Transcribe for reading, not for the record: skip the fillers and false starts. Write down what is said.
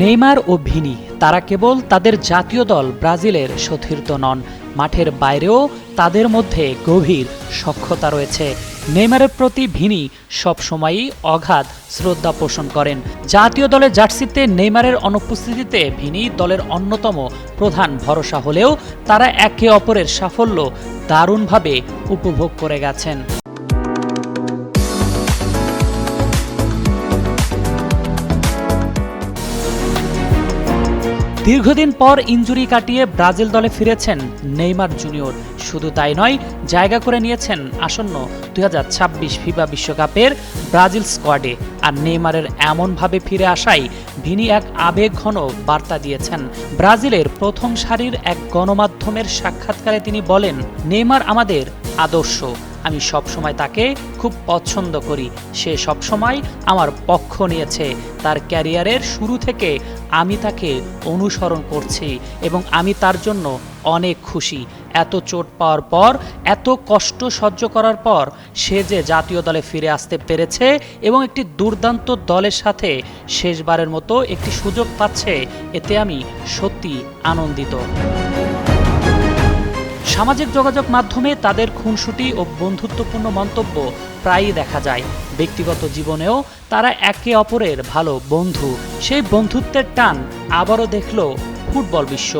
Neymar ও Vini তারা কেবল তাদের জাতীয় দল ব্রাজিলের সতীর্থ নন, মাঠের বাইরেও তাদের মধ্যে গভীর সখ্যতা রয়েছে। নেইমারের প্রতি ভিনি সবসময়ই অগাধ শ্রদ্ধা পোষণ করেন। জাতীয় দলের জার্সিতে নেইমারের অনুপস্থিতিতে ভিনি দলের অন্যতম প্রধান ভরসা হলেও তারা একে অপরের সাফল্য দারুণভাবে উপভোগ করে গেছেন। দীর্ঘদিন পর ইনজুরি কাটিয়ে ব্রাজিল দলে ফিরেছেন নেইমার জুনিয়র। শুধু তাই নয়, জায়গা করে নিয়েছেন আসন্ন 2026 ফিফা বিশ্বকাপের ব্রাজিল স্কোয়াডে। আর নেইমারের এমনভাবে ফিরে আসায় ভিনি এক আবেগঘন বার্তা দিয়েছেন। ব্রাজিলের প্রথম সারির এক গণমাধ্যমের সাক্ষাৎকারে তিনি বলেন, নেইমার আমাদের আদর্শ। আমি সবসময় তাকে খুব পছন্দ করি। সে সবসময় আমার পক্ষ নিয়েছে। তার ক্যারিয়ারের শুরু থেকে আমি তাকে অনুসরণ করছি এবং আমি তার জন্য অনেক খুশি। এত চোট পাওয়ার পর, এত কষ্ট সহ্য করার পর সে যে জাতীয় দলে ফিরে আসতে পেরেছে এবং একটি দুর্দান্ত দলের সাথে শেষবারের মতো একটি সুযোগ পাচ্ছে, এতে আমি সত্যি আনন্দিত। সামাজিক যোগাযোগ মাধ্যমে তাদের খুনসুটি ও বন্ধুত্বপূর্ণ মন্তব্য প্রায়ই দেখা যায়। ব্যক্তিগত জীবনেও তারা একে অপরের ভালো বন্ধু। সেই বন্ধুত্বের টান আবারও দেখল ফুটবল বিশ্ব।